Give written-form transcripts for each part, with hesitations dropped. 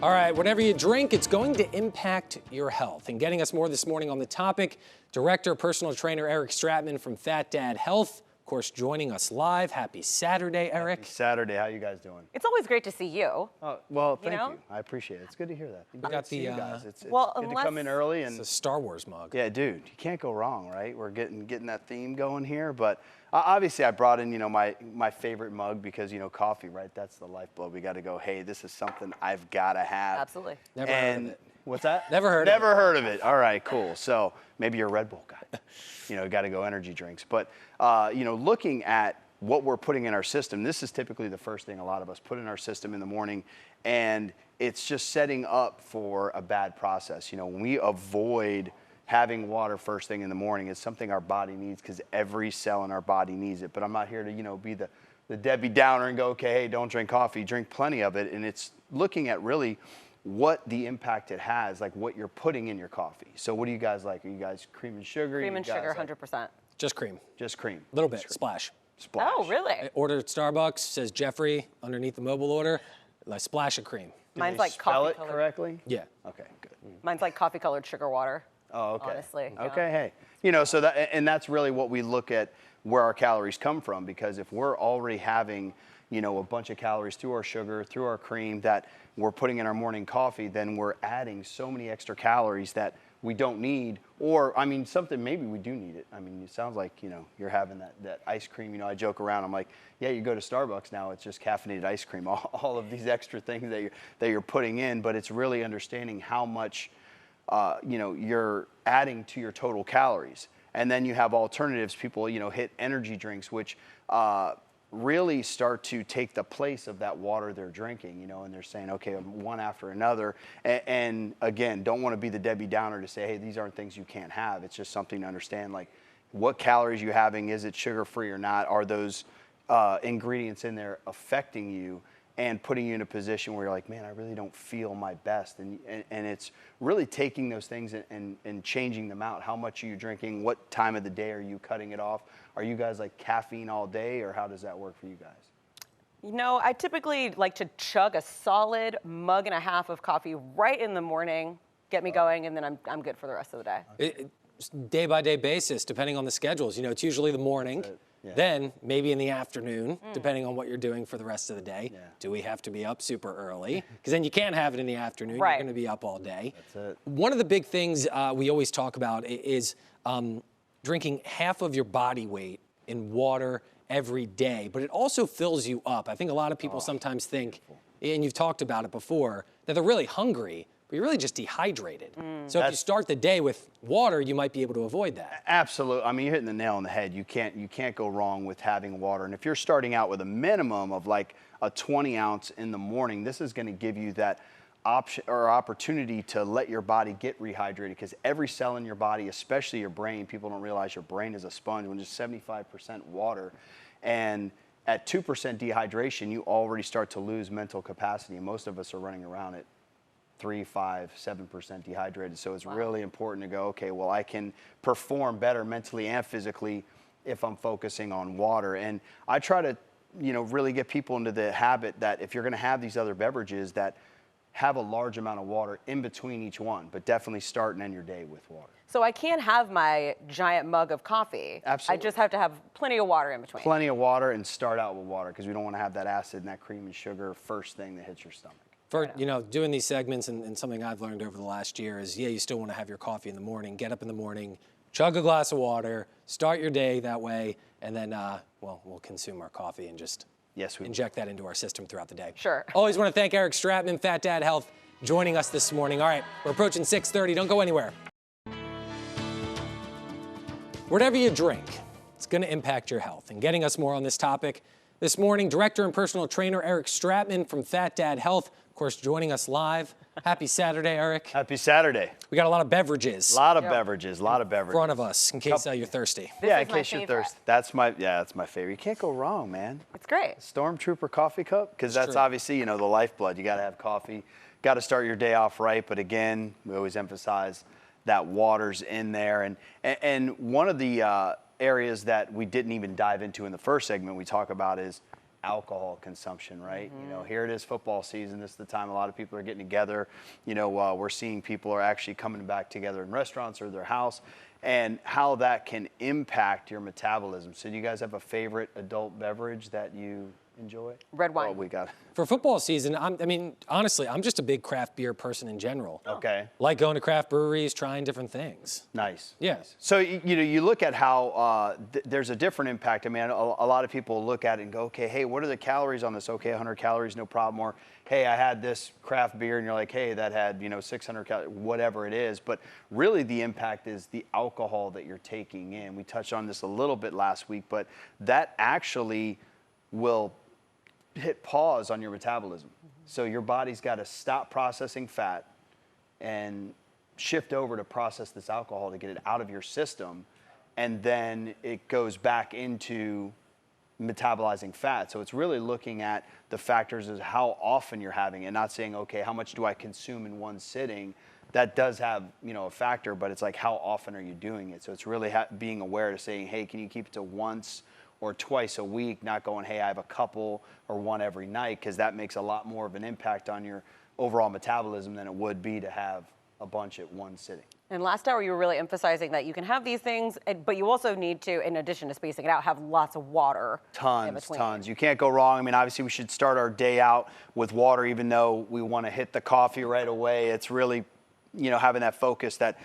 All right, whatever you drink, it's going to impact your health. And getting us more this morning on the topic, Director Personal Trainer Eric Stratman from Phat Health, of course, joining us live. Happy Saturday, Eric. Happy Saturday. How you guys doing? It's always great to see you. Oh, well, thank you. I appreciate it. It's good to hear that. We got the you guys. It's well, good to come in early and it's a Star Wars mug. Yeah, dude, you can't go wrong, right? We're getting that theme going here, but obviously I brought in, my favorite mug because, coffee, right? That's the lifeblood. We got to go, hey, this is something I've got to have. Absolutely. Never heard of it. What's that? Never heard of it. Never heard of it. All right, cool. So maybe you're a Red Bull guy. Got to go energy drinks. But, looking at what we're putting in our system, this is typically the first thing a lot of us put in our system in the morning, and it's just setting up for a bad process. When we avoid having water first thing in the morning, it's something our body needs because every cell in our body needs it. But I'm not here to, be the Debbie Downer and go, okay, hey, don't drink coffee, drink plenty of it. And it's looking at really what the impact it has, like what you're putting in your coffee. So what do you guys like? Are you guys cream and sugar? Cream and sugar, 100%. Just cream. Just cream. A little bit, splash. Splash. Oh, really? I ordered at Starbucks, says Jeffrey underneath the mobile order, a splash of cream. Mine's like spell coffee it colored. correctly? Yeah. Okay, good. Mine's like coffee colored sugar water. Oh, okay. Honestly. Okay, hey. So that's really what we look at where our calories come from, because if we're already having, a bunch of calories through our sugar, through our cream that we're putting in our morning coffee, then we're adding so many extra calories that we don't need, or, something maybe we do need it. It sounds like, you're having that ice cream. I joke around. I'm like, yeah, you go to Starbucks now, it's just caffeinated ice cream, all of these extra things that you're putting in, but it's really understanding how much, you're adding to your total calories. And then you have alternatives. People, hit energy drinks, which really start to take the place of that water they're drinking, and they're saying, okay, one after another. And again, don't want to be the Debbie Downer to say, hey, these aren't things you can't have. It's just something to understand, like what calories you're having, is it sugar-free or not? Are those ingredients in there affecting you and putting you in a position where you're like, man, I really don't feel my best. And it's really taking those things and changing them out. How much are you drinking? What time of the day are you cutting it off? Are you guys like caffeine all day, or how does that work for you guys? I typically like to chug a solid mug and a half of coffee right in the morning, get me going, and then I'm good for the rest of the day. Day-by-day basis, depending on the schedules. It's usually the morning. Yeah. Then maybe in the afternoon, depending on what you're doing for the rest of the day. Yeah. Do we have to be up super early? Because then you can't have it in the afternoon. Right. You're going to be up all day. That's it. One of the big things we always talk about is drinking half of your body weight in water every day, but it also fills you up. I think a lot of people sometimes think, and you've talked about it before, that they're really hungry, but you're really just dehydrated. So if you start the day with water, you might be able to avoid that. Absolutely. You're hitting the nail on the head. You can't go wrong with having water. And if you're starting out with a minimum of like a 20 ounce in the morning, this is going to give you that option or opportunity to let your body get rehydrated, because every cell in your body, especially your brain, people don't realize your brain is a sponge when it's 75% water. And at 2% dehydration, you already start to lose mental capacity. And most of us are running around at 3, 5, 7% dehydrated. So it's really important to go, okay, well, I can perform better mentally and physically if I'm focusing on water. And I try to, really get people into the habit that if you're going to have these other beverages, that have a large amount of water in between each one, but definitely start and end your day with water. So I can't have my giant mug of coffee. Absolutely. I just have to have plenty of water in between. Plenty of water, and start out with water, because we don't want to have that acid and that cream and sugar first thing that hits your stomach. For, doing these segments, and something I've learned over the last year is, you still want to have your coffee in the morning, get up in the morning, chug a glass of water, start your day that way, and then, we'll consume our coffee and just inject that into our system throughout the day. Sure. Always want to thank Eric Stratman, Phat Health, joining us this morning. All right, we're approaching 6:30. Don't go anywhere. Whatever you drink, it's going to impact your health. And getting us more on this topic this morning, Director and Personal Trainer Eric Stratman from Phat Health, of course, joining us live. Happy Saturday, Eric. Happy Saturday. We got a lot of beverages. A lot of beverages. In front of us, in case you're thirsty. Yeah, in case you're thirsty. That's my favorite. You can't go wrong, man. It's great. Stormtrooper coffee cup, because that's obviously, the lifeblood. You got to have coffee. Got to start your day off right. But again, we always emphasize that water's in there. And one of the areas that we didn't even dive into in the first segment we talk about is alcohol consumption, right? You know, here it is football season. This is the time a lot of people are getting together. You know, we're seeing people are actually coming back together in restaurants or their house, and how that can impact your metabolism. So do you guys have a favorite adult beverage that you enjoy? Red wine. Oh, we got it. For football season, I mean, honestly, I'm just a big craft beer person in general. Okay. Like going to craft breweries, trying different things. Nice. Yeah. Nice. So, you know, you look at how there's a different impact. I mean, a lot of people look at it and go, okay, hey, what are the calories on this? Okay, 100 calories, no problem. Or, hey, I had this craft beer, and you're like, hey, that had, you know, 600 calories, whatever it is. But really the impact is the alcohol that you're taking in. We touched on this a little bit last week, but that actually will hit pause on your metabolism. So your body's got to stop processing fat and shift over to process this alcohol to get it out of your system, and then it goes back into metabolizing fat. So it's really looking at the factors as how often you're having it, not saying, okay, how much do I consume in one sitting? That does have, you know, a factor, but it's like, how often are you doing it? So it's really being aware to saying, hey, can you keep it to once or twice a week, not going, hey, I have a couple or one every night, because that makes a lot more of an impact on your overall metabolism than it would be to have a bunch at one sitting. And last hour, you were really emphasizing that you can have these things, but you also need to, in addition to spacing it out, have lots of water. Tons. You can't go wrong. I mean, obviously, we should start our day out with water, even though we want to hit the coffee right away. It's really, you know, having that focus that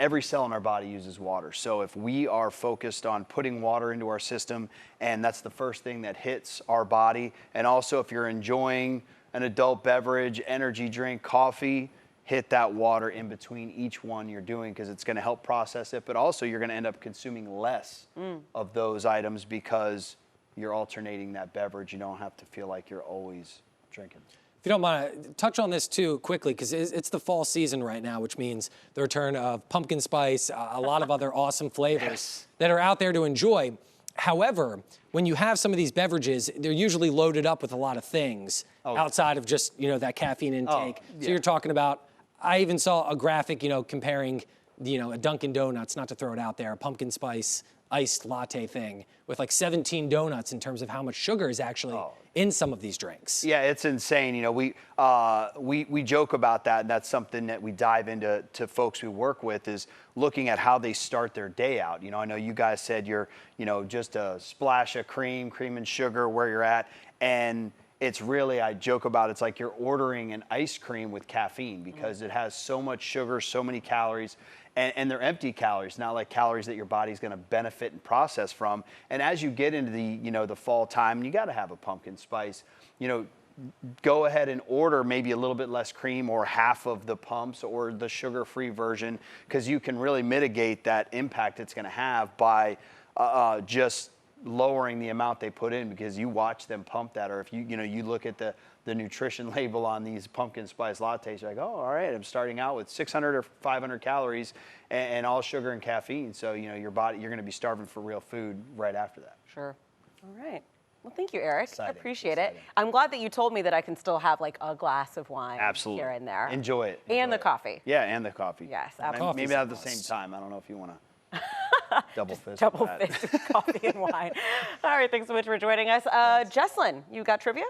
every cell in our body uses water. So if we are focused on putting water into our system, and that's the first thing that hits our body, and also if you're enjoying an adult beverage, energy drink, coffee, hit that water in between each one you're doing, because it's going to help process it, but also you're going to end up consuming less of those items because you're alternating that beverage. You don't have to feel like you're always drinking. If you don't mind, touch on this too quickly, because it's the fall season right now, which means the return of pumpkin spice, a lot of other awesome flavors that are out there to enjoy. However, when you have some of these beverages, they're usually loaded up with a lot of things outside of just, you know, that caffeine intake. So you're talking about, I even saw a graphic, you know, comparing, you know, a Dunkin' Donuts, not to throw it out there, a pumpkin spice iced latte thing with like 17 donuts in terms of how much sugar is actually in some of these drinks. Yeah, it's insane. You know, we joke about that, and that's something that we dive into folks we work with, is looking at how they start their day out. You know, I know you guys said you're, you know, just a splash of cream and sugar where you're at, and it's really, I joke about, it's like you're ordering an ice cream with caffeine, because it has so much sugar, so many calories, and they're empty calories, not like calories that your body's going to benefit and process from. And as you get into the, you know, the fall time, you got to have a pumpkin spice. You know, go ahead and order maybe a little bit less cream, or half of the pumps, or the sugar-free version, because you can really mitigate that impact it's going to have by just lowering the amount they put in, because you watch them pump that. Or if you know, you look at the nutrition label on these pumpkin spice lattes, you're like, oh, all right, I'm starting out with 600 or 500 calories and all sugar and caffeine. So, you know, your body, you're going to be starving for real food right after that. Sure. All right. Well, thank you, Eric. Exciting, I appreciate it. exciting. I'm glad that you told me that I can still have like a glass of wine here and there. Enjoy it. And Enjoy the it. coffee. Yeah, and the coffee. Yes, Maybe absolutely. not at the same time. I don't know if you want to double fist. Double that. fist coffee and wine. All right, thanks so much for joining us. Jesslyn, you got trivia?